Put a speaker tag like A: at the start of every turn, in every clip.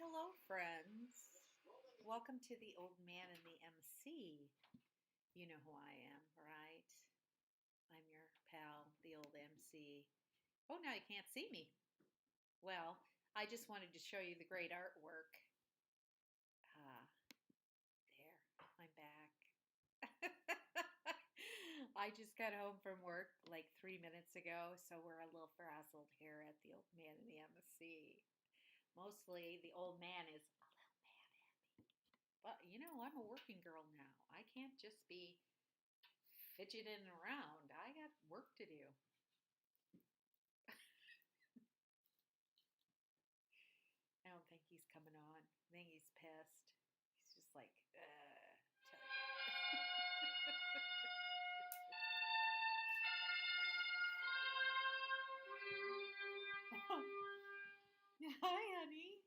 A: Hello, friends. Welcome to the Old Man and the MC. You know who I am, right? I'm your pal, the old MC. Oh, now you can't see me. Well, I just wanted to show you the great artwork. Ah, there, I'm back. I just got home from work like 3 minutes ago, so we're a little frazzled here at the Old Man and the MC. Mostly the old man is a little mad at me. But I'm a working girl now. I can't just be fidgeting around. I got work to do. I don't think he's coming on. I think he's pissed. He's just like, Hi, honey.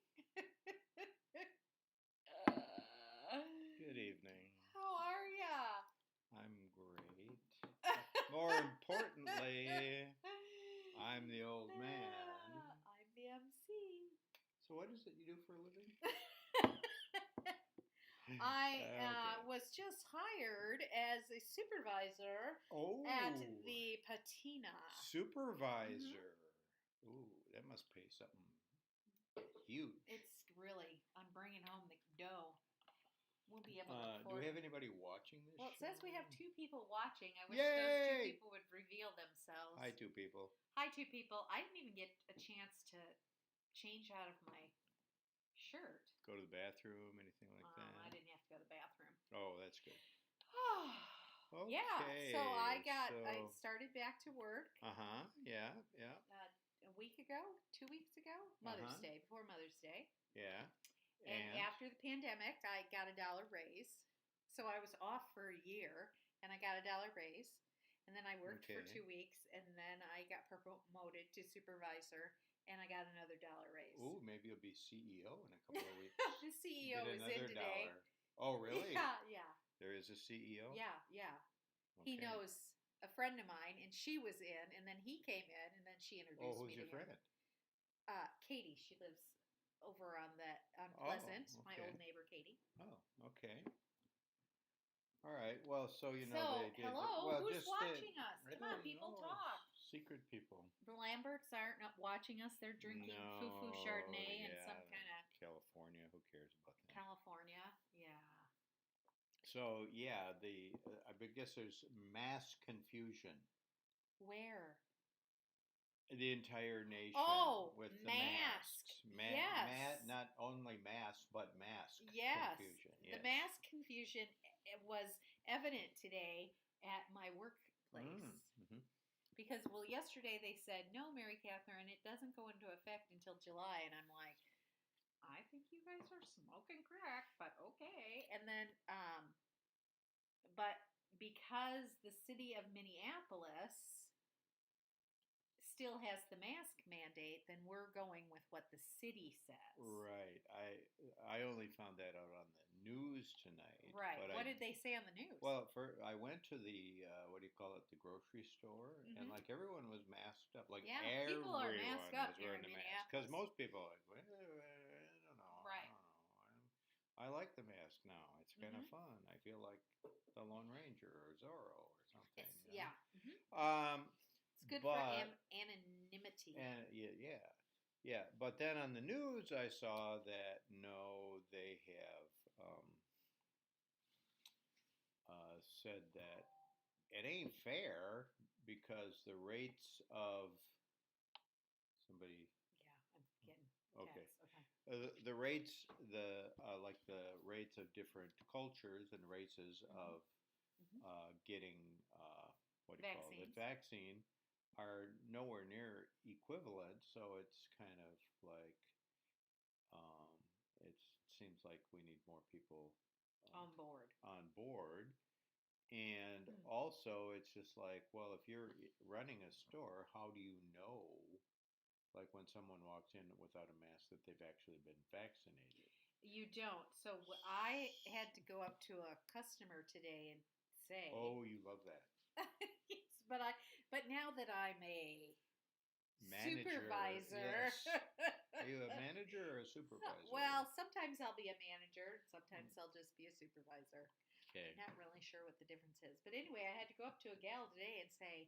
B: Good evening.
A: How are ya?
B: I'm great. More importantly, I'm the old man.
A: I'm the MC.
B: So what is it you do for a living?
A: I was just hired as a supervisor at the patina.
B: Supervisor. Mm-hmm. Ooh, that must pay something huge.
A: It's really, I'm bringing home the dough. We'll be able to afford.
B: Do we have anybody watching this?
A: Well, it says we have 2 people watching. I wish
B: Yay!
A: those 2 people would reveal themselves.
B: Hi, 2 people.
A: Hi, 2 people. I didn't even get a chance to change out of my shirt.
B: Go to the bathroom, anything like that?
A: I didn't have to go to the bathroom.
B: Oh, that's good.
A: Okay, yeah, so I started back to work.
B: Yeah.
A: A week ago, 2 weeks ago, Mother's Day, before Mother's Day.
B: Yeah.
A: And after the pandemic, I got a $1 raise. So I was off for a year, and I got a $1 raise. And then I worked for 2 weeks, and then I got promoted to supervisor, and I got another $1 raise.
B: Ooh, maybe you'll be CEO in a couple of weeks.
A: The CEO is in today.
B: $1. Oh, really?
A: Yeah.
B: There is a CEO?
A: Yeah. Okay. He knows a friend of mine, and she was in, and then he came in, and then she introduced me to him.
B: Oh, who's your friend?
A: Katie. She lives over on Pleasant, my old neighbor Katie.
B: Oh, okay. All right. Well, so they did.
A: Hello.
B: Well,
A: who's watching us? Come on, people, talk.
B: Secret people.
A: The Lamberts aren't watching us. They're drinking Foo Chardonnay and some kind of
B: California. Who cares about that?
A: California, yeah.
B: So yeah, I guess there's mass confusion.
A: Where?
B: The entire nation. With the masks.
A: Yes.
B: Not only masks, but mask confusion. Yes.
A: The mask confusion was evident today at my workplace.
B: Mm-hmm.
A: Because, yesterday they said, no, Mary Catherine, it doesn't go into effect until July. And I'm like, I think you guys are smoking crack, but okay. And then, but because the city of Minneapolis still has the mask mandate, then we're going with what the city says. Right.
B: I only found that out on the news tonight.
A: Right. But what did they say on the news?
B: Well, I went to the the grocery store, and like everyone was masked up. Like everyone
A: people are masked up
B: was wearing the mask because most people are like, well, I don't know.
A: Right.
B: I don't know. I like the mask now. It's kind of fun. I feel like the Lone Ranger or Zorro or something.
A: Yeah. It's good for anonymity.
B: And yeah. But then on the news, I saw that no, they have said that it ain't fair because the rates of somebody.
A: Yeah, I'm getting.
B: Okay.
A: Okay.
B: The rates, the rates of different cultures and races of getting vaccine are nowhere near equivalent. So it's kind of like it seems like we need more people
A: on board.
B: And also, it's just like, well, if you're running a store, how do you know? Like when someone walks in without a mask that they've actually been vaccinated.
A: You don't. So I had to go up to a customer today and say.
B: Oh, you love that.
A: Yes, but now that I'm a
B: manager.
A: supervisor.
B: Yes. Are you a manager or a supervisor?
A: Well, sometimes I'll be a manager. Sometimes I'll just be a supervisor.
B: Okay.
A: Not really sure what the difference is. But anyway, I had to go up to a gal today and say,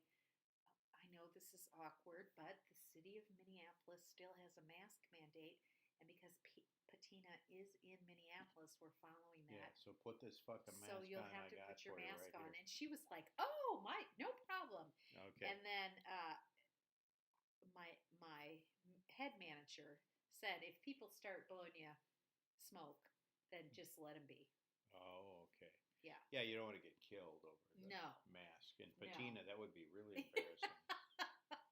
A: I know this is awkward, but the city of Minneapolis still has a mask mandate. And because Patina is in Minneapolis, we're following
B: Yeah.
A: that.
B: So put this fucking mask
A: So you'll
B: on.
A: have
B: I
A: to
B: got
A: put your
B: for you
A: mask
B: right
A: on.
B: here.
A: And she was like, oh, no problem.
B: Okay.
A: And then my head manager said, if people start blowing you smoke, then just let them be.
B: Oh, okay.
A: Yeah.
B: Yeah, you don't want to get killed over the
A: No.
B: mask. And
A: No.
B: patina, that would be really embarrassing.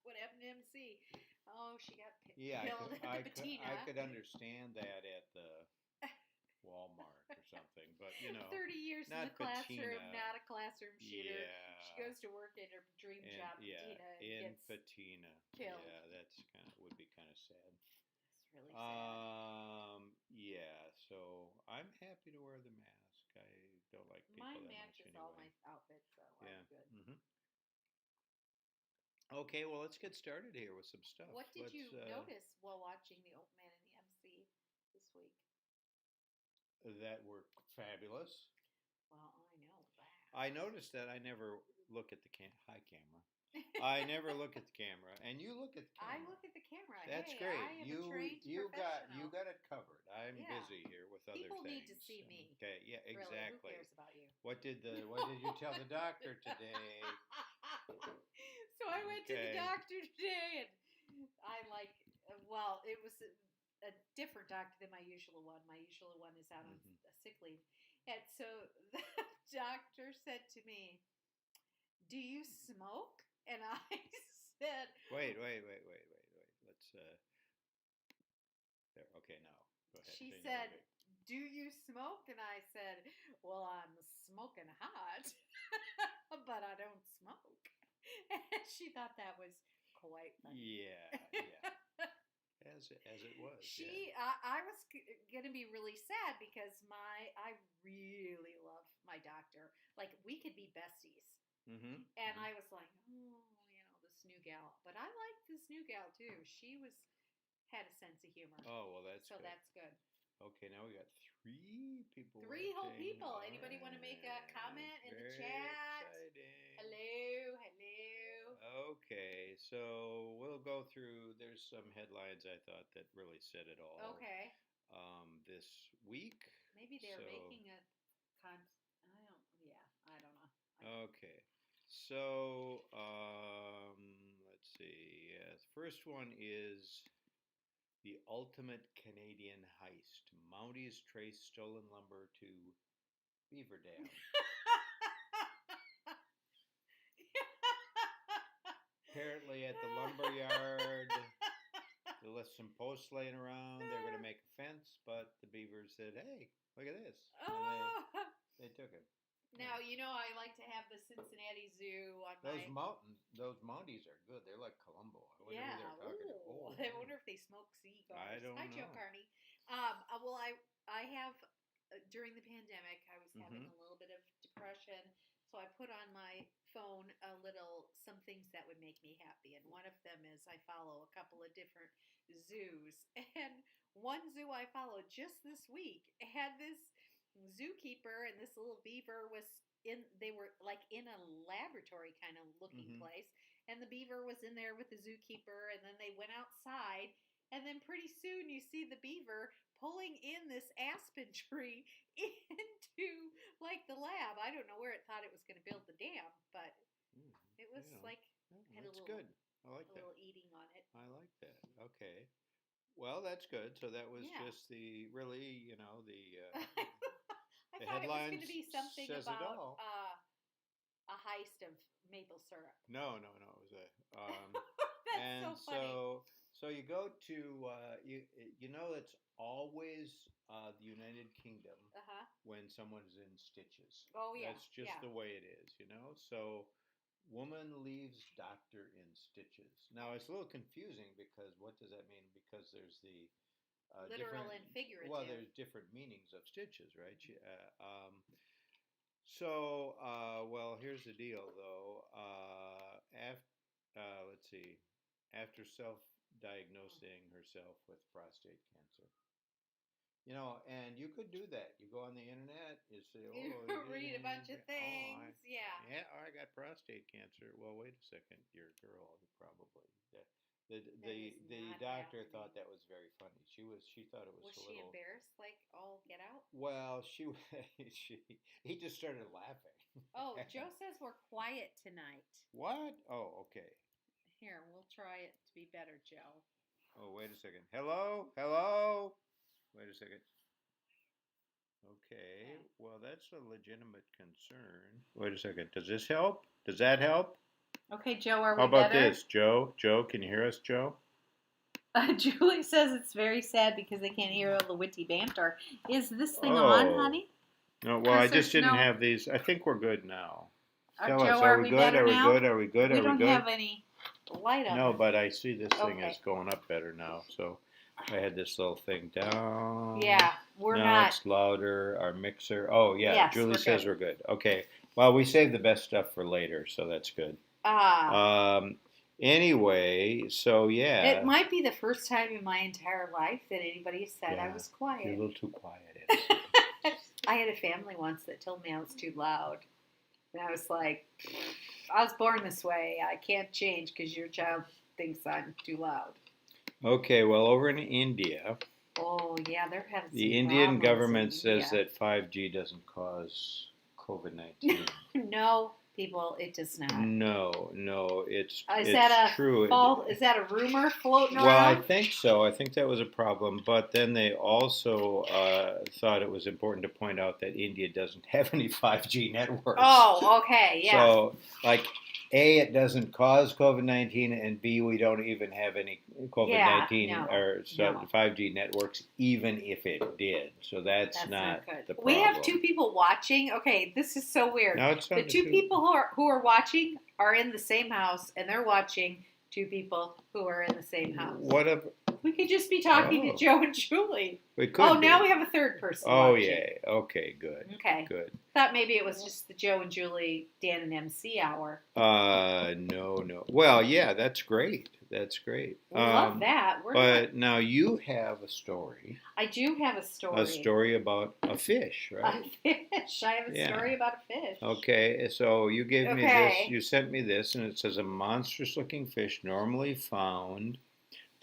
A: What happened to MC? Oh, she got
B: Yeah,
A: killed at the patina.
B: I could understand that at the Walmart or something, but
A: 30 years in
B: not
A: the classroom,
B: patina.
A: not a classroom shooter.
B: Yeah.
A: She goes to work in her dream job, patina, and
B: in
A: gets
B: patina.
A: killed.
B: Yeah, that's would be kind of sad.
A: It's really sad.
B: Yeah, so I'm happy to wear the mask. I don't like people
A: Mine
B: that
A: matches
B: much anyway.
A: all my outfits, so
B: Yeah.
A: I'm good.
B: Mm-hmm. Okay, well, let's get started here with some stuff.
A: What did you notice while watching The Old Man and the MC this week?
B: That were fabulous.
A: Well, I know that.
B: I noticed that I never look at the hi camera. I never look at the camera, and you look at the camera.
A: I look at the camera.
B: That's
A: hey,
B: great.
A: I am a trained
B: you
A: professional.
B: got it covered. I'm
A: Yeah.
B: busy here with other
A: People
B: things.
A: need to see me.
B: Okay, yeah, exactly.
A: Really, who cares about you?
B: What did you tell the doctor today?
A: So I went to the doctor today, and I it was a different doctor than my usual one. My usual one is out on a sick leave. And so the doctor said to me, do you smoke? And I said...
B: Wait. Let's, there. Okay, now. Go ahead.
A: She said, do you smoke? And I said, well, I'm smoking hot, but I don't smoke. And she thought that was quite funny.
B: Yeah. As it was.
A: I was gonna be really sad because I really love my doctor. Like, we could be besties.
B: Mm-hmm.
A: And I was like, this new gal. But I like this new gal too. She had a sense of humor.
B: Oh, well, that's
A: so
B: good.
A: That's good.
B: Okay, now we got 3 people.
A: 3 whole people.
B: All
A: Anybody want to make a
B: right.
A: comment in the
B: Very
A: chat?
B: Exciting.
A: Hello.
B: Okay, so we'll go through. There's some headlines I thought that really said it all.
A: Okay.
B: This week.
A: Maybe they're making a I don't know.
B: Okay. So, let's see. The first one is the ultimate Canadian heist. Mounties trace stolen lumber to Beaver Dam. Apparently at the lumber yard, they left some posts laying around. They're going to make a fence, but the beavers said, hey, look at this. And they took it.
A: Now, I like to have the Cincinnati Zoo on
B: those Mounties are good. They're like Columbo. I wonder who they're talking to. Oh,
A: I wonder if they smoke cigars.
B: I don't
A: Hi,
B: know.
A: Joe Carney. Well, I have, during the pandemic, I was having a little bit of depression. So I put on my phone some things that would make me happy. And one of them is I follow a couple of different zoos. And one zoo I followed just this week had this zookeeper, and this little beaver they were like in a laboratory kind of looking place. And the beaver was in there with the zookeeper, and then they went outside. And then pretty soon you see the beaver pulling in this aspen tree into like the lab. I don't know where it thought it was going to build the dam, but it was had
B: that's good. I like
A: a
B: that.
A: little eating on it.
B: I like that. Okay. Well, that's good. So that was just the really, the
A: I
B: the
A: thought it was
B: headlines
A: going to be something
B: says
A: about
B: it all.
A: a heist of maple syrup.
B: No, it was a.
A: That's
B: and
A: so funny.
B: So you go to it's always the United Kingdom when someone's in stitches.
A: Oh yeah,
B: that's just the way it is, So, woman leaves doctor in stitches. Now it's a little confusing because what does that mean? Because there's the
A: literal and figurative.
B: Well, there's different meanings of stitches, right? Well, here's the deal, though. Let's see. after self-diagnosing herself with prostate cancer. And you could do that. You go on the internet, you say,
A: You
B: "Oh,
A: read a bunch of things.
B: I got prostate cancer." Well, wait a second, you're a girl, probably. The doctor thought that was very funny. She thought it was
A: Was
B: a
A: she
B: little.
A: embarrassed, like all get out?
B: Well, he just started laughing.
A: Oh, Joe says we're quiet tonight.
B: What? Oh, okay.
A: Here, we'll try it to be better, Joe.
B: Oh, wait a second. Hello, hello. Wait a second. Okay. Well, that's a legitimate concern. Wait a second. Does this help? Does that help?
A: Okay, Joe, are we
B: How about
A: better?
B: this, Joe? Joe, can you hear us, Joe?
A: Julie says it's very sad because they can't hear all the witty banter. Is this thing on, honey?
B: No, well, I just didn't have these. I think we're good now. Tell
A: Joe,
B: us, are we good?
A: better
B: Are we
A: now?
B: good? Are we good?
A: We
B: Are we
A: don't
B: good?
A: have any light on.
B: No, but I see this thing
A: Okay.
B: is going up better now. So I had this little thing down.
A: Yeah, we're
B: now
A: not.
B: It's louder. Our mixer. Oh, yeah.
A: Yes,
B: Julie
A: we're
B: says
A: good.
B: we're good. Okay. Well, we saved the best stuff for later, so that's good. Anyway, so yeah.
A: It might be the first time in my entire life that anybody said I was quiet.
B: You're a little too quiet.
A: I had a family once that told me I was too loud. And I was like, I was born this way. I can't change because your child thinks I'm too loud.
B: Okay, well, over in India,
A: oh yeah, they're having some
B: the Indian government
A: in
B: says that 5G doesn't cause COVID-19.
A: No, people, it does not.
B: No, it's
A: true. Is that a rumor floating around?
B: Well, I think so. I think that was a problem. But then they also thought it was important to point out that India doesn't have any 5G networks.
A: Oh, okay, yeah.
B: So, like, A, it doesn't cause COVID-19, and B, we don't even have any COVID-19 or 5G networks, even if it did. So that's not good. The problem.
A: We have two people watching. Okay, this is so weird.
B: No, it's
A: the two people who are watching are in the same house, and they're watching two people who are in the same house. We could just be talking to Joe and Julie.
B: We could.
A: Now we have a third person.
B: Watching. Yeah. Okay. Good.
A: Okay.
B: Good.
A: Thought maybe it was just the Joe and Julie Dan and MC hour.
B: No. Well, yeah, that's great. That's great.
A: We love that.
B: Now you have a story.
A: I do have a story.
B: A story about a fish, right?
A: A fish. I have a story about a fish.
B: Okay, so you gave me this. You sent me this, and it says a monstrous-looking fish normally found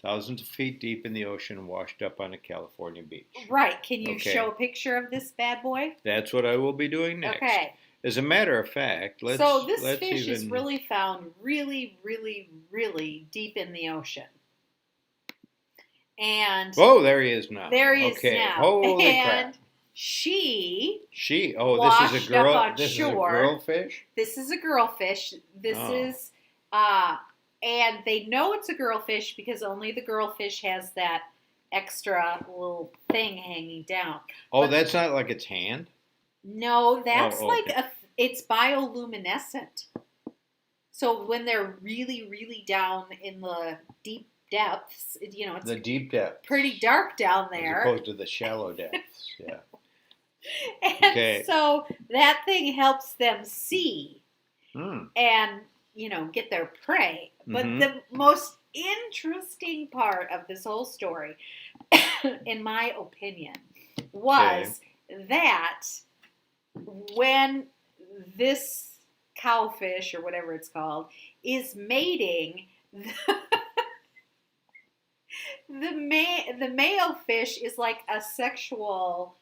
B: thousands of feet deep in the ocean, washed up on a California beach.
A: Right. Can you show a picture of this bad boy?
B: That's what I will be doing next.
A: Okay.
B: As a matter of fact, this
A: fish is really found really, really, really deep in the ocean. And
B: there he is now.
A: There he is now.
B: Holy crap.
A: She.
B: This is a girl. This is a girl fish.
A: This is a girl fish. This is and they know it's a girl fish because only the girl fish has that extra little thing hanging down.
B: Oh, that's not like its hand?
A: No, that's it's bioluminescent. So when they're really, really down in the deep depths, it's
B: the deep depths.
A: Pretty dark down there.
B: As opposed to the shallow depths, yeah.
A: And so that thing helps them see and, get their prey. But the most interesting part of this whole story, in my opinion, was that when this cowfish, or whatever it's called, is mating, the male fish is like a sexual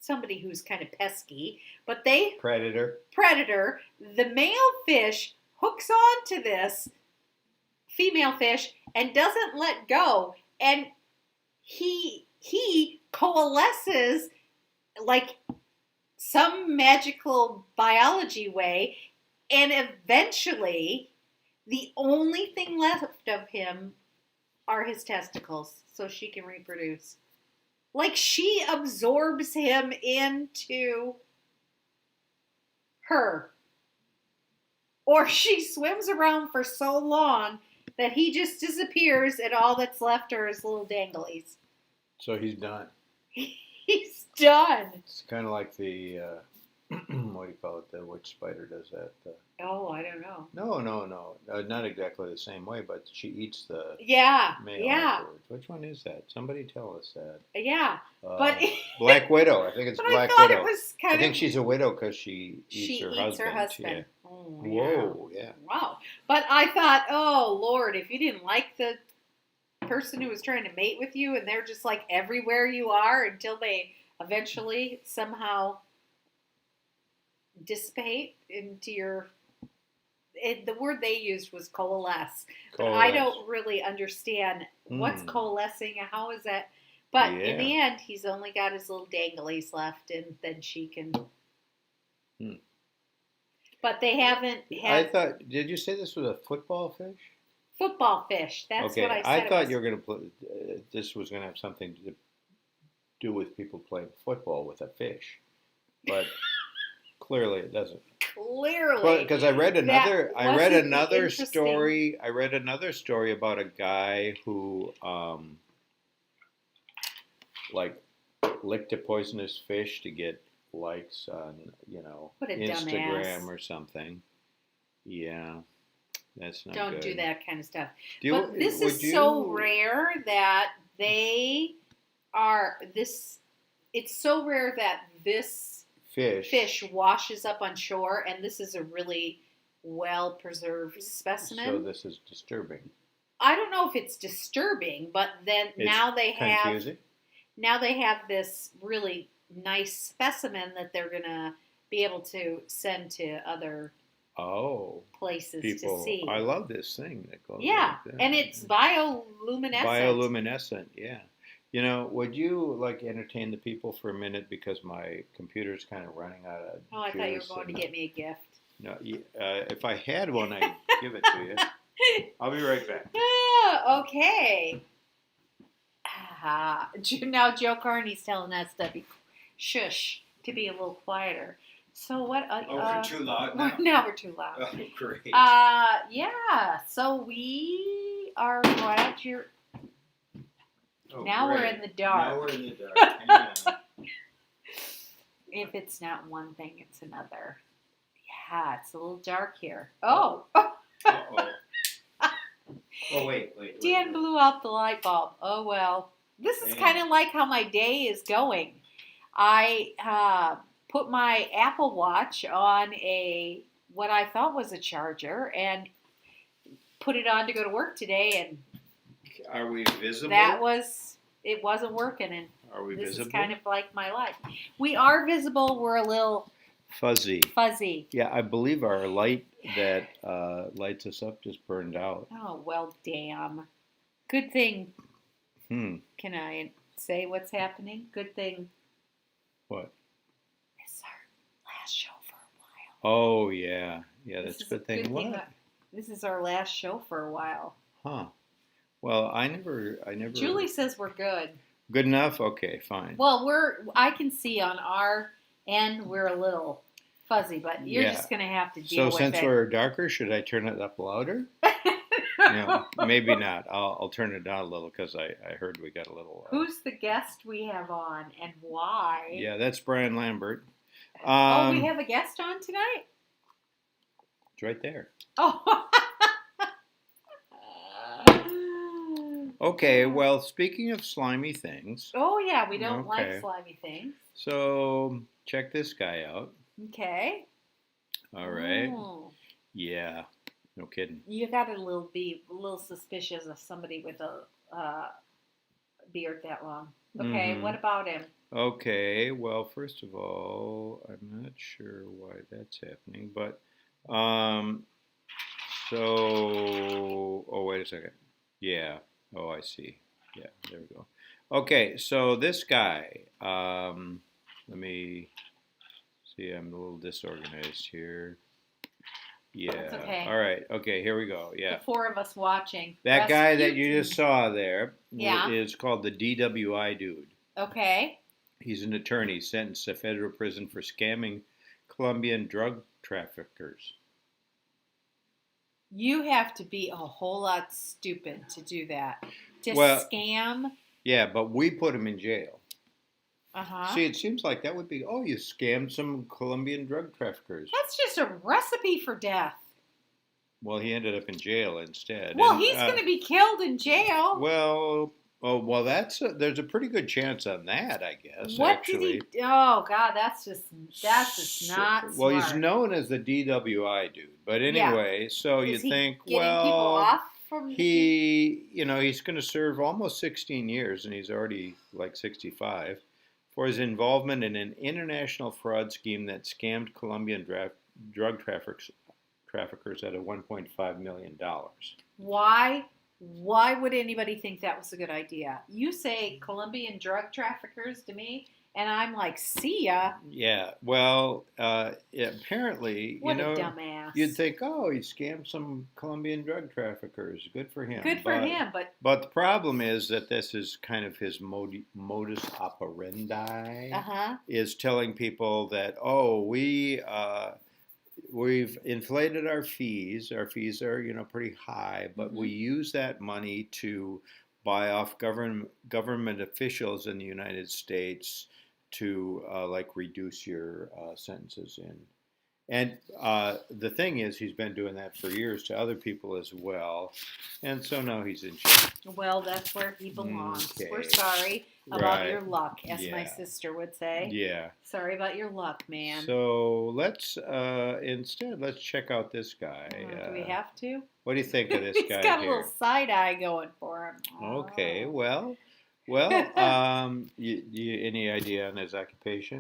A: somebody who's kind of pesky, but predator. The male fish hooks on to this female fish and doesn't let go, and he coalesces like some magical biology way, and eventually the only thing left of him are his testicles, so she can reproduce. Like, she absorbs him into her. Or she swims around for so long that he just disappears and all that's left are his little danglies.
B: So he's done.
A: He's done.
B: It's kind of like the what do you call it? Which spider does that?
A: Oh, I don't know.
B: No. Not exactly the same way, but she eats the
A: Yeah,
B: male
A: yeah,
B: afterwards. Which one is that? Somebody tell us that.
A: yeah. But
B: Black Widow. I think it's
A: but
B: Black
A: I thought
B: Widow.
A: it was
B: I
A: kind
B: think
A: of
B: she's a widow because she
A: she
B: eats her husband. Yeah.
A: Oh,
B: Whoa. Yeah.
A: Wow. But I thought, oh Lord, if you didn't like the person who was trying to mate with you, and they're just like everywhere you are until they eventually somehow dissipate into your. The word they used was coalesce, but I don't really understand what's coalescing and how is that. But in the end, he's only got his little danglies left, and then she can. But they haven't had.
B: I thought. Did you say this was a football fish?
A: Football fish. That's
B: okay.
A: what I said.
B: I thought you were going to put. This was going to have something to do with people playing football with a fish, but clearly it doesn't.
A: Clearly,
B: because I read another story. I read another story about a guy who like licked a poisonous fish to get likes on Instagram
A: dumbass.
B: or something. Yeah, that's not
A: Don't
B: good.
A: do that kind of stuff. But this is so rare that they are this. It's so rare that this fish washes up on shore, and this is a really well preserved specimen.
B: So this is disturbing.
A: I don't know if it's disturbing, but then now they have this really nice specimen that they're gonna be able to send to other places to see.
B: I love this thing that goes.
A: Yeah, and it's bioluminescent.
B: Bioluminescent, yeah. You know, would you like entertain the people for a minute because my computer's kind of running out of.
A: Oh, I thought you were going to get me a gift.
B: No, if I had one, I'd give it to you. I'll be right back.
A: Okay. Now Joe Carney's telling us to be shush, to be a little quieter. So what?
B: We're too loud now.
A: Now we're too loud.
B: Oh, great.
A: Yeah. So we are glad you're. Now
B: great.
A: we're in the dark.
B: Now we're in the dark. Hang on.
A: If it's not one thing, it's another. Yeah, it's a little dark here. Oh.
B: Uh-oh. Oh, wait.
A: Dan blew out the light bulb. Oh, well. This is kind of like how my day is going. I put my Apple Watch on what I thought was a charger and put it on to go to work today, and
B: are we visible?
A: It wasn't working, and
B: are we
A: this
B: visible?
A: is kind of like my life. We are visible. We're a little
B: fuzzy.
A: Yeah,
B: I believe our light that lights us up just burned out.
A: Oh, well, damn. Good thing.
B: Can
A: I say what's happening? Good thing.
B: What?
A: This is our last show for a while.
B: Oh, yeah. Yeah, that's a good thing. What?
A: This is our last show for a while.
B: Huh. Well, I never.
A: Julie says we're good.
B: Good enough? Okay, fine.
A: Well, I can see on our end we're a little fuzzy, but you're just going to have to deal with it.
B: So since we're darker, should I turn it up louder? No, maybe not. I'll turn it down a little because I heard we got a little.
A: Who's the guest we have on and why?
B: Yeah, that's Brian Lambert.
A: We have a guest on tonight?
B: It's right there.
A: Oh.
B: Okay, well, speaking of slimy things.
A: Oh, yeah, we don't like slimy things.
B: So, check this guy out.
A: Okay.
B: All right. Yeah, no kidding.
A: You got to be a little suspicious of somebody with a beard that long. Okay, What about him?
B: Okay, well, first of all, I'm not sure why that's happening, but, wait a second. Yeah. Oh, I see. Yeah, there we go. Okay, so this guy, let me see, I'm a little disorganized here. Yeah.
A: That's okay.
B: All right. Okay, here we go. Yeah.
A: The four of us watching.
B: That guy that you just saw there
A: Yeah.
B: is called the DWI dude.
A: Okay.
B: He's an attorney sentenced to federal prison for scamming Colombian drug traffickers.
A: You have to be a whole lot stupid to do that. To scam.
B: Yeah, but we put him in jail.
A: Uh-huh.
B: See, it seems like that would be, oh, you scammed some Colombian drug traffickers.
A: That's just a recipe for death.
B: Well, he ended up in jail instead.
A: Well,
B: And
A: he's going to be killed in jail.
B: well, oh well, there's a pretty good chance on that, I guess.
A: What
B: actually.
A: did he? Oh God, that's just not
B: Well,
A: smart.
B: he's known as the DWI dude, but anyway, so you
A: Is he
B: think,
A: getting
B: well,
A: people off from
B: he's going to serve almost 16 years, and he's already like 65 for his involvement in an international fraud scheme that scammed Colombian drug traffickers out of $1.5 million.
A: Why? Why would anybody think that was a good idea? You say Colombian drug traffickers to me, and I'm like, see ya.
B: Yeah, well, apparently,
A: What a dumbass.
B: you'd think, oh, he scammed some Colombian drug traffickers. Good for him.
A: Good for him,
B: But the problem is that this is kind of his modus operandi. Is telling people that, oh, we've inflated our fees. Our fees are, pretty high, but we use that money to buy off government officials in the United States to like reduce your sentences in. And the thing is, he's been doing that for years to other people as well, and so now he's in jail.
A: Well, that's where he belongs.
B: Okay.
A: We're sorry about your luck, as my sister would say.
B: Yeah.
A: Sorry about your luck, man.
B: So let's let's check out this guy.
A: Do we have to?
B: What do you think of this guy?
A: He's got a little side eye going for him.
B: Okay, well, you any idea on his occupation?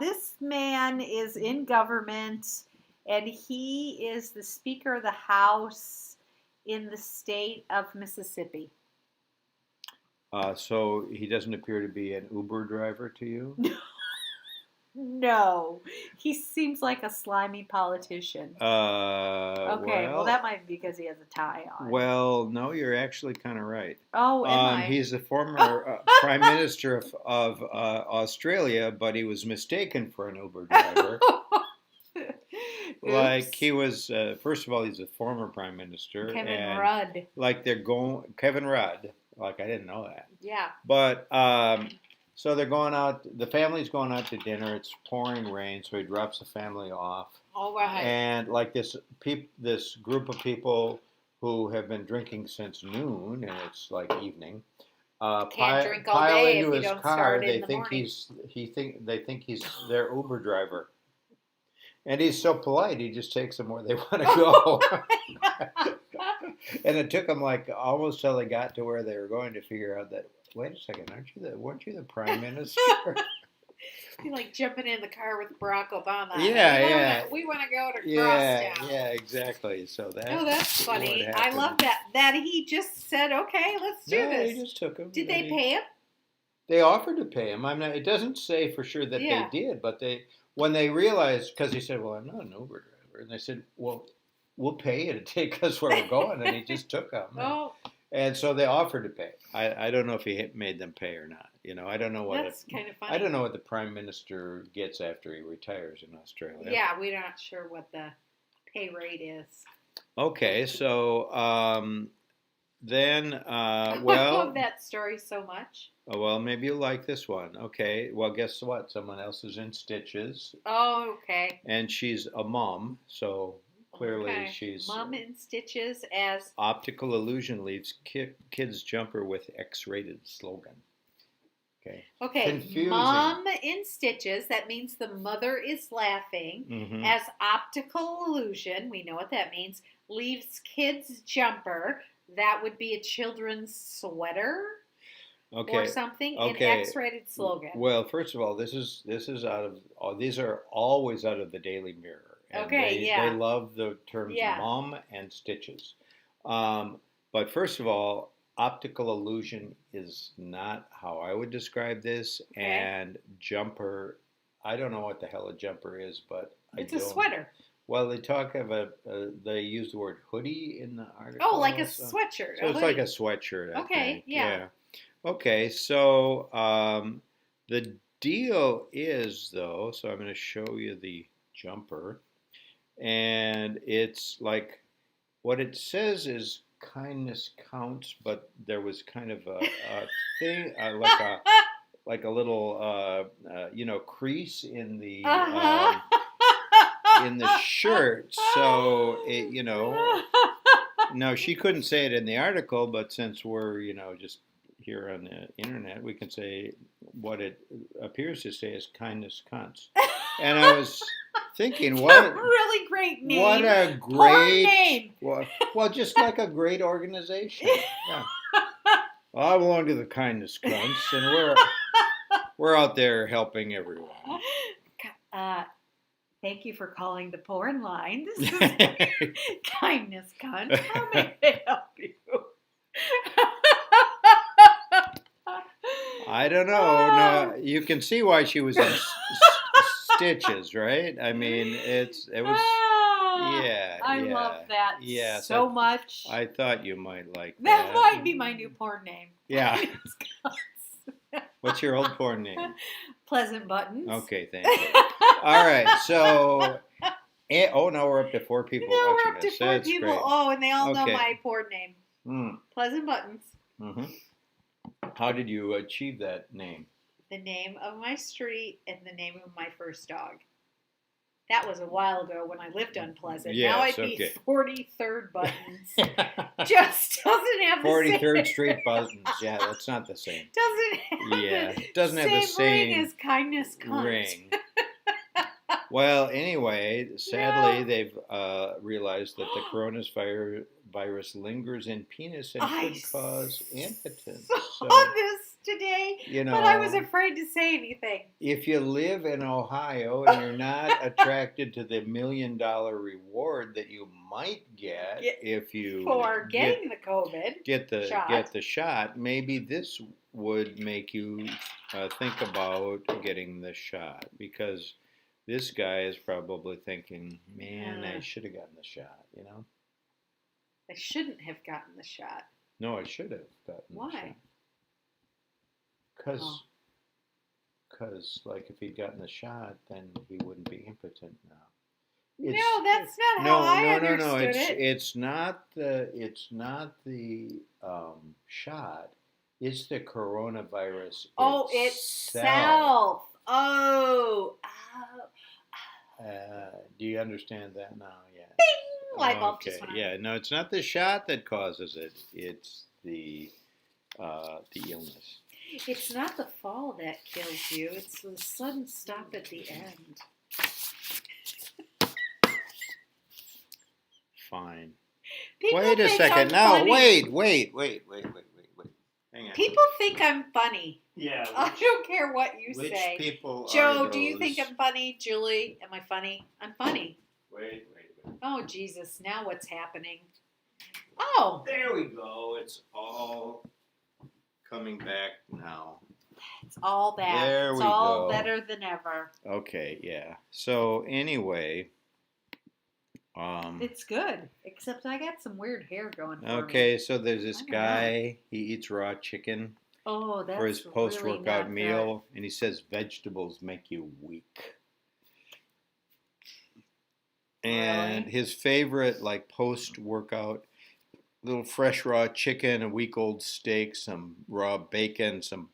A: This man is in government, and he is the Speaker of the House in the state of Mississippi.
B: So he doesn't appear to be an Uber driver to you?
A: No, he seems like a slimy politician. Okay, well that might be because he has a tie on.
B: Well, no, you're actually kind of right.
A: Oh, am I?
B: He's the former Prime Minister of Australia, but he was mistaken for an Uber driver. Like he was, first of all, he's a former Prime Minister.
A: Kevin Rudd.
B: Like Kevin Rudd. Like I didn't know that.
A: Yeah.
B: But so they're going out. The family's going out to dinner. It's pouring rain, so he drops the family off.
A: All right.
B: And like this group of people who have been drinking since noon, and it's like evening.
A: Can't drink all day
B: into
A: if
B: his
A: you don't
B: car.
A: start
B: They
A: in the
B: think
A: morning.
B: they think he's their Uber driver, and he's so polite. He just takes them where they want to go. And it took them like almost till they got to where they were going to figure out that, wait a second, weren't you the Prime Minister?
A: You're like jumping in the car with Barack Obama.
B: Yeah.
A: We want to go to Crosstown.
B: Yeah, exactly. So
A: that's funny. I love that he just said, okay, let's do this.
B: He just took him.
A: Did they pay him?
B: They offered to pay him. It doesn't say for sure that they did, but when they realized, because he said, well, I'm not an Uber driver, and they said, well, we'll pay you to take us where we're going, and he just took them. And so they offered to pay. I don't know if he made them pay or not. I don't know what.
A: That's kind of funny.
B: I don't know what the Prime Minister gets after he retires in Australia.
A: Yeah, we're not sure what the pay rate is.
B: Okay, so then,
A: I love that story so much.
B: Oh, well, maybe you'll like this one. Okay, well, guess what? Someone else is in stitches.
A: Oh, okay.
B: And she's a mom, so clearly she's...
A: Mom in stitches as...
B: Optical illusion leaves kid's jumper with X-rated slogan. Okay. Confusing.
A: Mom in stitches, that means the mother is laughing.
B: Mm-hmm.
A: As optical illusion, we know what that means, leaves kid's jumper, that would be a children's sweater or something, an X-rated slogan.
B: Well, first of all, this is out of, these are always out of the Daily Mirror. And they love the terms mom and stitches. But first of all, optical illusion is not how I would describe this. Okay. And jumper, I don't know what the hell a jumper is, but
A: it's a sweater.
B: Well, they talk of they use the word hoodie in the article.
A: Oh, like a sweatshirt.
B: So it's like a sweatshirt. I think.
A: Yeah.
B: Okay, so the deal is, though, so I'm going to show you the jumper, and it's like, what it says is kindness counts, but there was kind of a thing, like a little crease in the
A: Uh-huh.
B: shirt. So it, no, she couldn't say it in the article, but since we're just here on the internet, we can say what it appears to say is kindness cunts. And I was thinking, what
A: really great name.
B: What a
A: Porn
B: great
A: name.
B: Well, just like a great organization. Yeah. Well, I belong to the kindness cunts, and we're out there helping everyone.
A: Thank you for calling the porn line. This is kindness cunt. How may I help you?
B: I don't know. No, you can see why she was in stitches, right? I mean, it was. Yeah,
A: I love that so much.
B: I thought you might like
A: that. That might be my new porn name.
B: Yeah. What's your old porn name?
A: Pleasant Buttons.
B: Okay, thank you. All right, so now we're up to 4 people watching
A: we're up to 4
B: That's
A: people.
B: Great.
A: Oh, and they all know my porn name. Pleasant Buttons.
B: Mm-hmm. How did you achieve that name?
A: The name of my street and the name of my first dog. That was a while ago when I lived on Pleasant.
B: Yes,
A: now I'd be 43rd Buttons. Just doesn't have the
B: 43rd Street Buttons. Yeah, that's not the same. Doesn't have the same
A: ring as kindness cunt.
B: Ring. Well, anyway, sadly, they've realized that the coronavirus lingers in penis and could cause impotence.
A: I saw this today, but I was afraid to say anything.
B: If you live in Ohio and you're not attracted to the $1 million reward that you might get if you
A: for getting the COVID
B: get the shot, maybe this would make you think about getting the shot, because this guy is probably thinking, man, I should have gotten the shot,
A: I shouldn't have gotten the shot.
B: No, I should have gotten the shot.
A: Why?
B: Because, like, if he'd gotten the shot, then he wouldn't be impotent now.
A: No, that's not how I understood it.
B: It's not the shot. It's the coronavirus.
A: Itself. Oh.
B: Do you understand that now? Yeah.
A: Bing! Light bulb just went on.
B: Yeah. No, it's not the shot that causes it. It's the illness.
A: It's not the fall that kills you. It's the sudden stop at the end.
B: Fine.
A: People
B: wait a second. Now,
A: funny.
B: Wait. Hang on.
A: People think I'm funny.
B: Yeah.
A: I don't care what you
B: which
A: say.
B: People
A: Joe,
B: are
A: do you think I'm funny? Julie, am I funny? I'm funny.
B: Wait.
A: Oh, Jesus. Now what's happening? Oh.
B: There we go. It's all coming back now.
A: It's all back.
B: There
A: it's
B: we
A: all
B: go.
A: better than ever.
B: Okay, yeah. So anyway,
A: it's good, except I got some weird hair going for me.
B: Okay, so there's this guy. He eats raw chicken
A: for
B: his post-workout meal, and he says vegetables make you weak. And his favorite, like, post-workout, little fresh raw chicken, a week-old steak, some raw bacon, some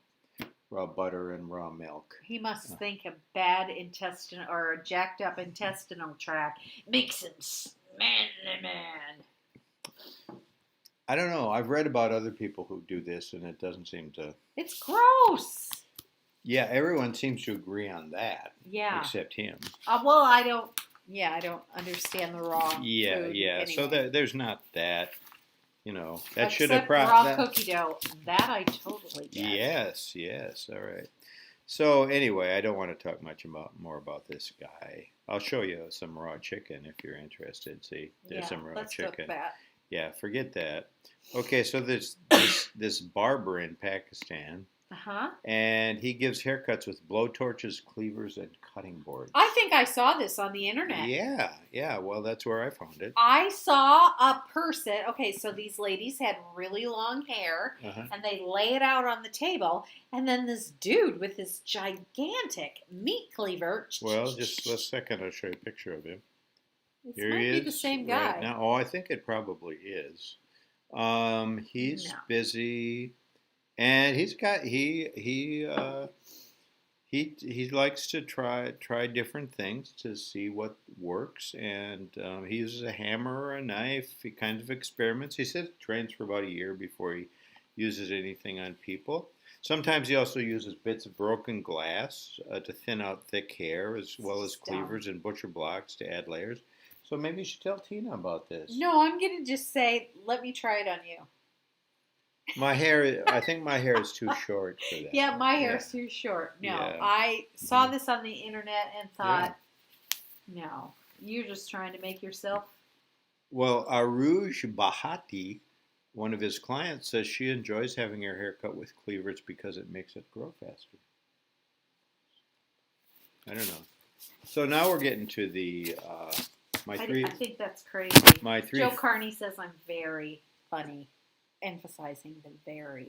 B: raw butter, and raw milk.
A: He must think a bad intestinal or a jacked up intestinal tract makes him manly man.
B: I don't know. I've read about other people who do this, and it doesn't seem to.
A: It's gross.
B: Yeah, everyone seems to agree on that.
A: Yeah.
B: Except him.
A: Well, I don't. Yeah, I don't understand the raw.
B: Yeah,
A: food
B: yeah.
A: anyway.
B: So there's not that. That should
A: Except
B: have
A: raw cookie dough. That I totally get.
B: Yes. All right. So anyway, I don't want to talk much more about this guy. I'll show you some raw chicken if you're interested. See, there's some raw chicken.
A: Let's cook that.
B: Yeah, forget that. Okay, so there's this barber in Pakistan. And he gives haircuts with blowtorches, cleavers, and cutting boards.
A: I think I saw this on the internet.
B: Yeah. Well, that's where I found it.
A: I saw a person. Okay, so these ladies had really long hair, and they lay it out on the table, and then this dude with this gigantic meat cleaver.
B: Well, just a second. I'll show you a picture of him.
A: This might be the same guy.
B: Right now. I think it probably is. He's busy and he likes to try different things to see what works, and he uses a hammer or a knife. He kind of experiments. He says he trains for about a year before he uses anything on people. Sometimes he also uses bits of broken glass to thin out thick hair, as well as cleavers and butcher blocks to add layers. So maybe you should tell Tina about this.
A: No, I'm gonna just say, let me try it on you.
B: My hair, I think my hair is too short for that.
A: Yeah, my hair is too short. No,
B: Yeah.
A: I saw this on the internet and thought, no, you're just trying to make yourself.
B: Well, Aruj Bahati, one of his clients, says she enjoys having her hair cut with cleavers because it makes it grow faster. I don't know. So now we're getting to the
A: I think that's crazy.
B: My three.
A: Joe Carney says I'm very funny, emphasizing the very.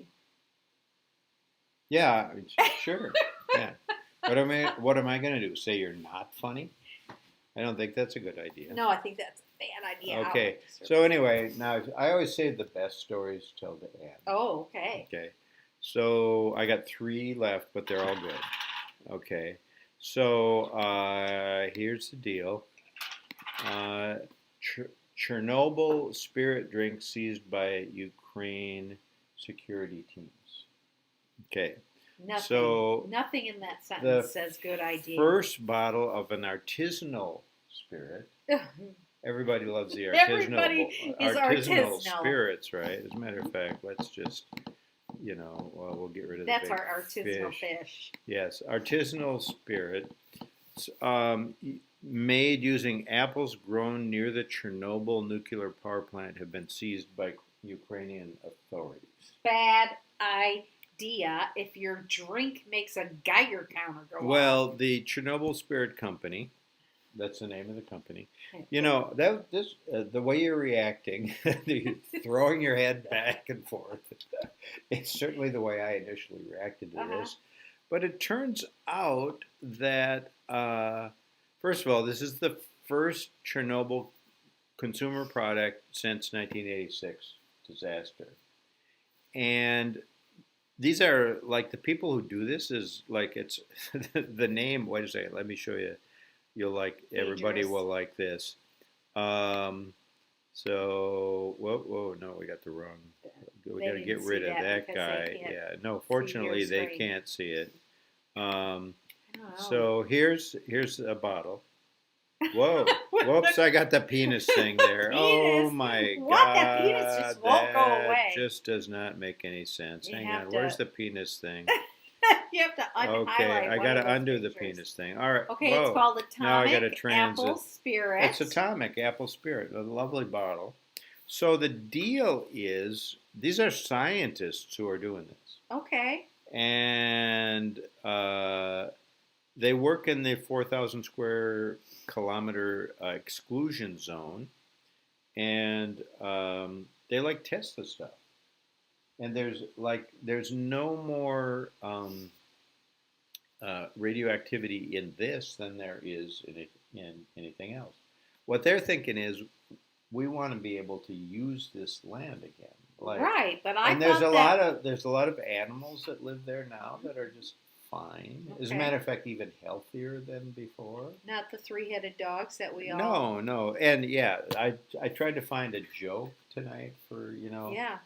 B: Yeah, sure. Yeah. What am I going to do? Say you're not funny? I don't think that's a good idea.
A: No, I think that's a bad idea.
B: Okay. So anyway, now I always save the best stories till the end.
A: Oh, okay.
B: Okay. So I got 3 left, but they're all good. Okay. So here's the deal. Chernobyl spirit drink seized by Ukraine security teams. Okay.
A: Nothing in that sentence says good idea.
B: First bottle of an artisanal spirit. Everybody loves the artisanal spirits, right? As a matter of fact, let's just, we'll get rid of
A: That's our artisanal fish.
B: Yes, artisanal spirit. Made using apples grown near the Chernobyl nuclear power plant have been seized by Ukrainian authorities.
A: Bad idea if your drink makes a Geiger counter go off.
B: Well, the Chernobyl Spirit Company, that's the name of the company. The way you're reacting, throwing your head back and forth, it's certainly the way I initially reacted to this. But it turns out that, first of all, this is the first Chernobyl consumer product since 1986 disaster. And these are like the people who do this is like it's the name. Wait a second, let me show you. You'll like everybody will like this. So whoa, no, we got the wrong. We got to get rid of that guy. Yeah, no, fortunately they can't see it. So here's a bottle. Whoa! Whoops! I got the penis thing there. Oh my God!
A: That penis just won't go away.
B: Just does not make any sense. Hang on. Where's the penis thing?
A: You have to unhighlight.
B: Okay, I got to undo the penis thing. All right.
A: Okay, it's called Atomic
B: now I gotta
A: Apple Spirit.
B: It's Atomic Apple Spirit. A lovely bottle. So the deal is, these are scientists who are doing this.
A: Okay.
B: And they work in the 4,000 square kilometer exclusion zone, and they test the stuff. And there's no more radioactivity in this than there is in anything else. What they're thinking is, we want to be able to use this land again.
A: Right, but
B: there's a lot of animals that live there now that are just fine. Okay. As a matter of fact, even healthier than before.
A: Not the 3-headed dogs that we all.
B: No, and yeah, I tried to find a joke tonight for
A: Yeah.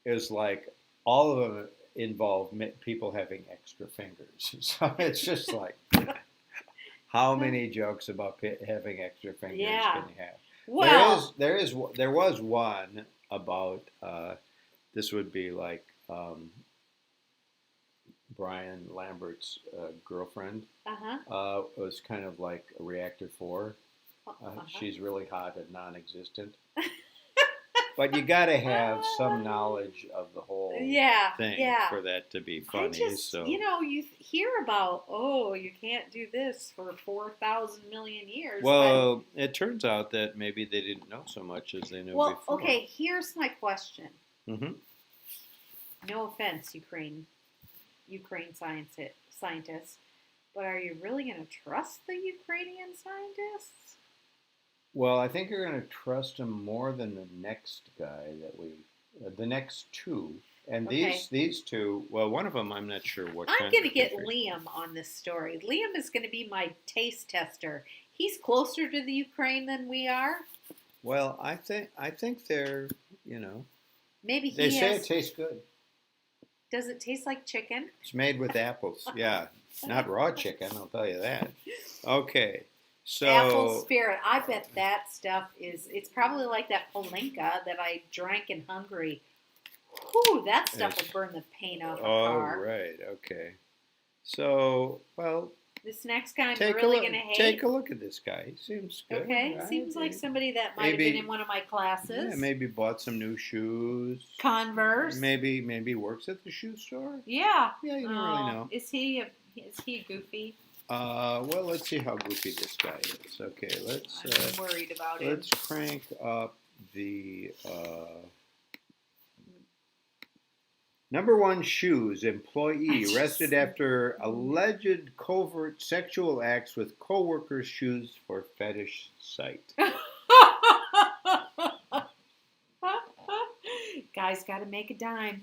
B: It was like all of them involve people having extra fingers. So it's just like, how many jokes about having extra fingers can you have?
A: Well,
B: there was one about this would be like Brian Lambert's girlfriend. Was kind of like a reactor 4. She's really hot and non-existent. But you got to have some knowledge of the whole thing for that to be funny.
A: You hear about, you can't do this for 4,000 million years.
B: Well, it turns out that maybe they didn't know so much as they knew before.
A: Well, okay, here's my question.
B: Mm-hmm.
A: No offense, Ukraine scientists, but are you really going to trust the Ukrainian scientists?
B: Well, I think you're going to trust him more than the next guy the next 2, And
A: Okay.
B: these two, well, one of them I'm not sure what.
A: I'm going to get
B: country.
A: Liam on this story. Liam is going to be my taste tester. He's closer to the Ukraine than we are.
B: Well, I think they're,
A: Maybe
B: they
A: he
B: say
A: has.
B: it tastes good.
A: Does it taste like chicken?
B: It's made with apples. Yeah, not raw chicken. I'll tell you that. Okay,
A: Apple
B: so
A: spirit. I bet that stuff is. It's probably like that Polenka that I drank in Hungary. Whew, that stuff
B: it's,
A: will burn the paint off a
B: oh
A: car.
B: right, okay. So well,
A: This next guy I'm
B: take
A: really
B: a look.
A: going to hate.
B: Take a look at this guy. He seems good.
A: Okay,
B: Right?
A: seems like somebody that might have been in one of my classes.
B: Yeah, maybe bought some new shoes.
A: Converse.
B: Maybe works at the shoe store.
A: Yeah.
B: Yeah, you don't really know.
A: Is he goofy?
B: Well, let's see how goofy this guy is. Okay,
A: I'm worried about him.
B: let's crank up the number one shoes employee arrested after alleged covert sexual acts with co-workers' shoes for fetish site.
A: Guy's got to make a dime.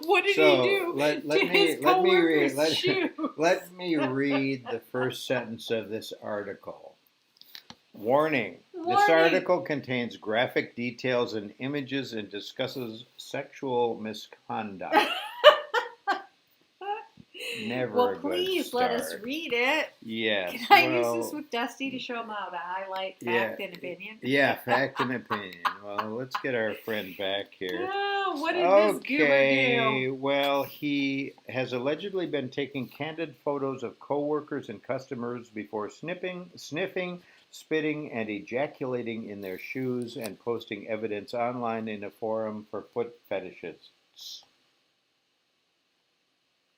A: What did
B: So,
A: he do?
B: let
A: to
B: me
A: his
B: let me read
A: coworkers' shoes?
B: let me read the first sentence of this article. Warning. This article contains graphic details and images and discusses sexual misconduct. Never
A: Well,
B: a good
A: please
B: start.
A: let us read it.
B: Yes.
A: Can I use this with Dusty to show him how to highlight fact and opinion?
B: Yeah, fact and opinion. Well, let's get our friend back here.
A: Oh, what did this goober do?
B: Well, he has allegedly been taking candid photos of coworkers and customers before sniffing, spitting, and ejaculating in their shoes and posting evidence online in a forum for foot fetishists.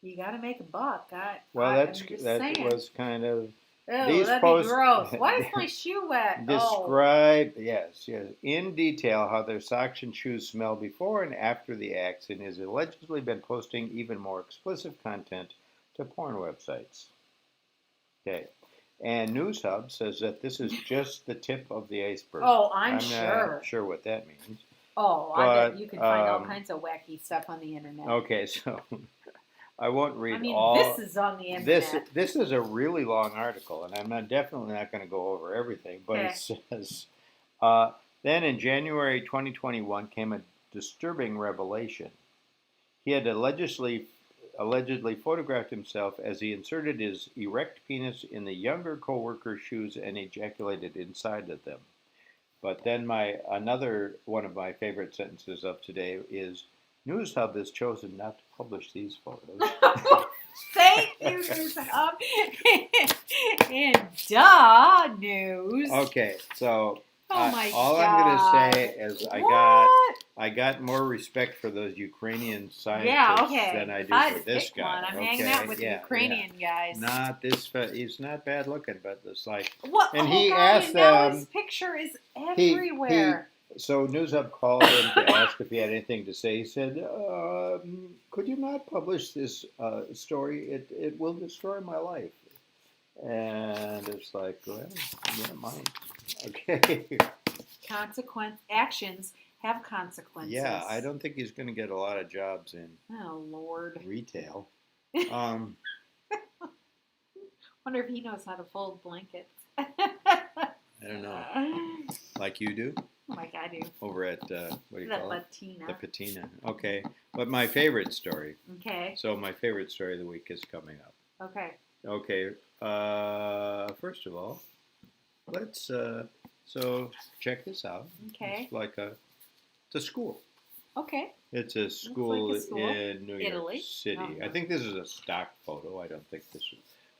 A: You got to make a buck.
B: Well, that
A: saying.
B: was kind of.
A: Oh,
B: These
A: that'd
B: posts,
A: be gross. Why is my shoe wet?
B: Describe, yes, in detail how their socks and shoes smell before and after the acts, and has allegedly been posting even more explicit content to porn websites. Okay. And NewsHub says that this is just the tip of the iceberg.
A: Oh, I'm
B: not sure what that means.
A: Oh, I bet you can find all kinds of wacky stuff on the internet.
B: Okay, so I won't read
A: this is on the internet.
B: This is a really long article, and I'm definitely not going to go over everything, but
A: Okay.
B: it says, then in January 2021 came a disturbing revelation. He had allegedly photographed himself as he inserted his erect penis in the younger co-worker's shoes and ejaculated inside of them. But then another one of my favorite sentences of today is, NewsHub has chosen not to publish these photos.
A: Thank you, NewsHub. And news.
B: Okay, so all
A: God.
B: I'm going to say is I got more respect for those Ukrainian scientists than I do for this guy.
A: I'm hanging out with the Ukrainian guys.
B: Not this. He's not bad looking, but it's like.
A: What?
B: And he asked them.
A: His picture is everywhere.
B: So NewsHub called him to ask if he had anything to say. He said, "Could you not publish this story? It will destroy my life." And it's like, well, yeah, mine. Okay.
A: Actions have consequences.
B: Yeah, I don't think he's going to get a lot of jobs in.
A: Oh Lord.
B: Retail.
A: Wonder if he knows how to fold blankets.
B: I don't know. Like you do?
A: Like I do.
B: Over at, what do you call it?
A: Patina.
B: The Patina. Okay. But my favorite story.
A: Okay.
B: So my favorite story of the week is coming up.
A: Okay.
B: Okay. First of all, let's, so check this out.
A: Okay.
B: It's like it's a school.
A: Okay.
B: It's a school, in New
A: Italy.
B: York City. I think this is a stock photo. I don't think this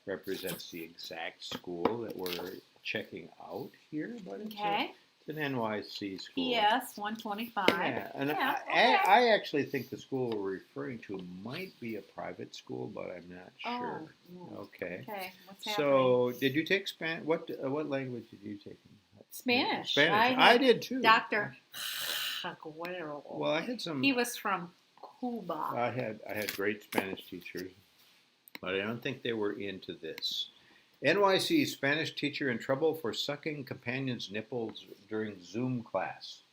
B: represents the exact school that we're checking out here, but it's an NYC school.
A: PS 125.
B: Yeah, and I actually think the school we're referring to might be a private school, but I'm not sure.
A: Oh,
B: okay.
A: Okay. What's happening?
B: So, did you take Spanish? What language did you take?
A: Spanish.
B: Spanish. I did too.
A: Dr. Aguero.
B: Well, I had some.
A: He was from Cuba.
B: I had great Spanish teachers, but I don't think they were into this. NYC Spanish teacher in trouble for sucking companion's nipples during Zoom class.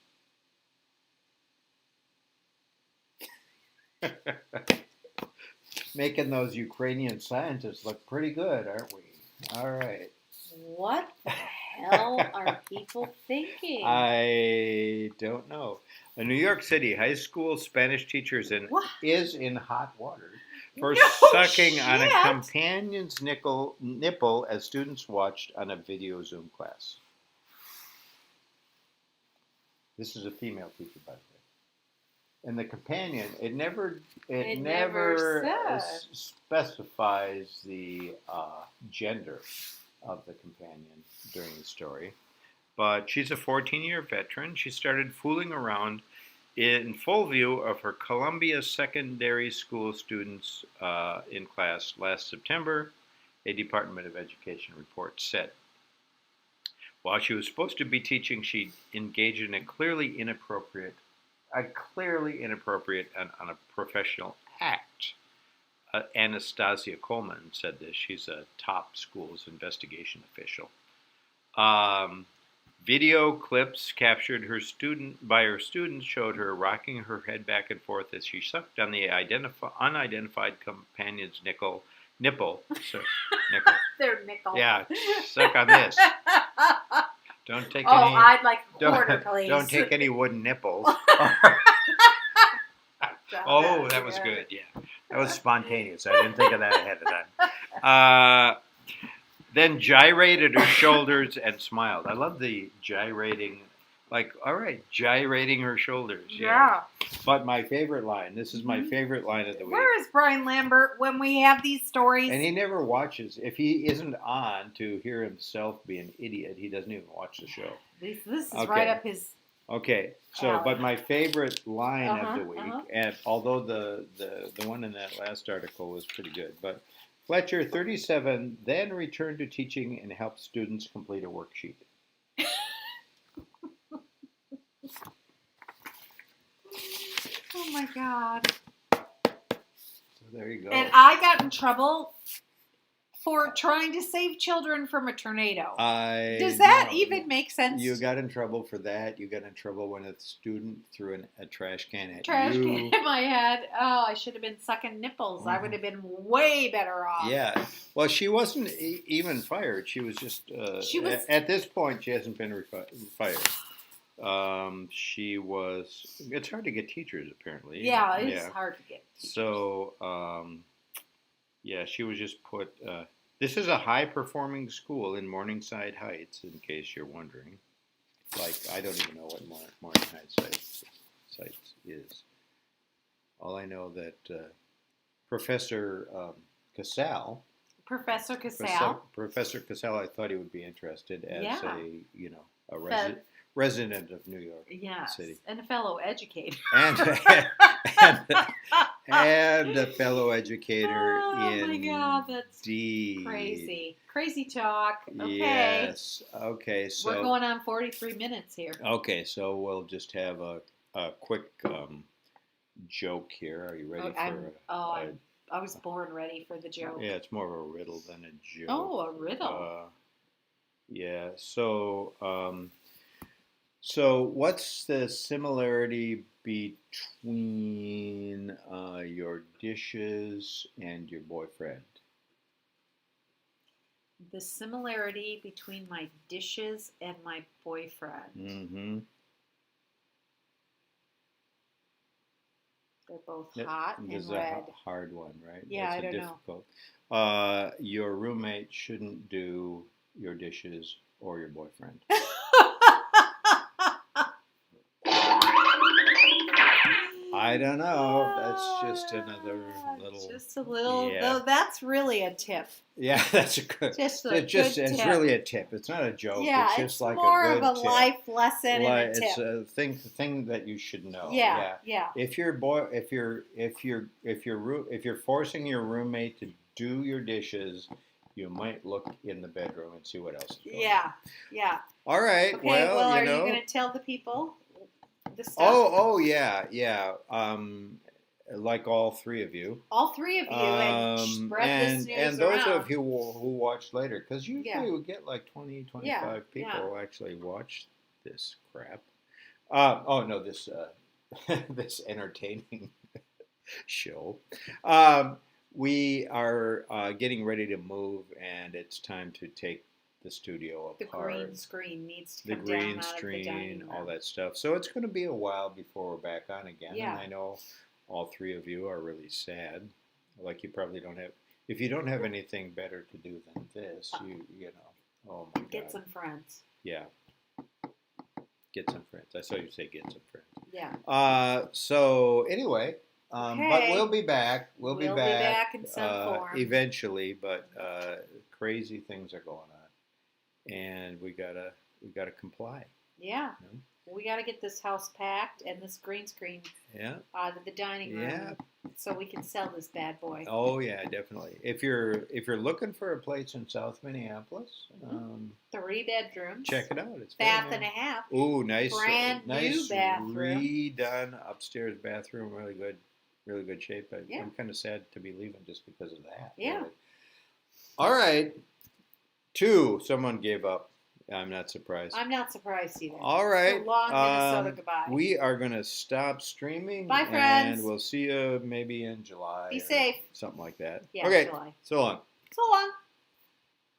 B: Making those Ukrainian scientists look pretty good, aren't we? All right.
A: What the hell are people thinking?
B: I don't know. A New York City high school Spanish teacher is in hot water for sucking on a companion's nipple as students watched on a video Zoom class. This is a female teacher, by the way. And the companion, it never specifies the gender of the companion during the story. But she's a 14-year veteran. She started fooling around in full view of her Columbia secondary school students in class last September, a Department of Education report said. While she was supposed to be teaching, she engaged in a clearly inappropriate and unprofessional act. Anastasia Coleman said this. She's a top school's investigation official. Video clips captured by her students showed her rocking her head back and forth as she sucked on the unidentified companion's nipple. Nipple.
A: Their nickel.
B: Yeah, suck on this. Don't take any.
A: I'd like a quarter, please.
B: Don't take any wooden nipples. That was good. Yeah, that was spontaneous. I didn't think of that ahead of time. Then gyrated her shoulders and smiled. I love the gyrating. Like, all right, gyrating her shoulders. Yeah. But my favorite line. This is my favorite line of the week.
A: Where is Brian Lambert when we have these stories?
B: And he never watches. If he isn't on to hear himself be an idiot, he doesn't even watch the show.
A: This is right up his.
B: Okay, so but my favorite line of the week, and although the one in that last article was pretty good, but Fletcher, 37, then returned to teaching and helped students complete a worksheet.
A: Oh my God.
B: So there you go.
A: And I got in trouble for trying to save children from a tornado. Does that even make sense?
B: You got in trouble for that. You got in trouble when a student threw a trash can at you.
A: Trash can in my head. Oh, I should have been sucking nipples. I would have been way better off.
B: Yeah. Well, she wasn't even fired. She was just... at this point, she hasn't been fired. She was... It's hard to get teachers, apparently.
A: Yeah, it's hard to get teachers.
B: So... yeah, she was just put. This is a high-performing school in Morningside Heights, in case you're wondering. Like, I don't even know what Morningside Heights is. All I know that Professor Casal.
A: Professor Casal.
B: Professor Casal, I thought he would be interested as a resident of New York City.
A: And a fellow educator.
B: And a fellow educator
A: in my God, that's crazy talk. Okay.
B: Yes. Okay. So
A: we're going on 43 minutes here.
B: Okay, so we'll just have a quick joke here. Are you ready for?
A: I was born ready for the joke.
B: Yeah, it's more of a riddle than a joke.
A: Oh, a riddle.
B: Yeah. So what's the similarity between your dishes and your boyfriend?
A: The similarity between my dishes and my boyfriend.
B: Mm-hmm.
A: They're both hot and red.
B: This is a hard one, right?
A: Yeah,
B: That's
A: I don't know.
B: Your roommate shouldn't do your dishes or your boyfriend. I don't know. That's just another little.
A: Just a little. Yeah. Though that's really a tip.
B: Yeah, that's a good. It's really a tip. It's not a joke.
A: Yeah,
B: it's just like
A: more
B: a good
A: of a
B: tip.
A: Life lesson and a tip.
B: It's a thing that you should know.
A: Yeah.
B: If you're forcing your roommate to do your dishes, you might look in the bedroom and see what else is going on. Yeah. All right.
A: Okay. Well, are you going to tell the people?
B: Yeah. Like all three of you.
A: And spread this news
B: and those of you who watch later, because usually we get like 20, 25 people who actually watch this crap. This this entertaining show. We are getting ready to move, and it's time to take the studio
A: The
B: apart.
A: green screen needs to
B: The
A: come down
B: green
A: out of the dining
B: screen,
A: room.
B: all that stuff. So it's going to be a while before we're back on again.
A: Yeah.
B: And I know all three of you are really sad. Like you probably don't have, if you don't have anything better to do than this, you know, oh my God.
A: Get some friends.
B: Yeah. Get some friends. I saw you say get some friends.
A: Yeah.
B: So anyway, but
A: Okay.
B: we'll be back. We'll be back
A: in some form.
B: eventually. But crazy things are going on, and we gotta comply.
A: Yeah.
B: You know?
A: We got to get this house packed and this green screen
B: Yeah.
A: out of the dining room,
B: Yeah.
A: so we can sell this bad boy.
B: Oh yeah, definitely. If you're looking for a place in South Minneapolis,
A: 3 bedrooms.
B: check it out. It's
A: bath
B: very
A: and a half.
B: Ooh, nice,
A: Brand
B: nice
A: new bathroom.
B: redone upstairs bathroom. Really good shape.
A: Yeah.
B: I'm kind of sad to be leaving just because of that.
A: Yeah.
B: Really. All right. 2. Someone gave up. I'm not surprised.
A: I'm not surprised either.
B: All right.
A: So long, Minnesota. Goodbye.
B: We are going to stop streaming.
A: Bye, friends.
B: And we'll see you maybe in July.
A: Be safe.
B: Something like that.
A: Yeah,
B: okay.
A: July.
B: So long.
A: So long.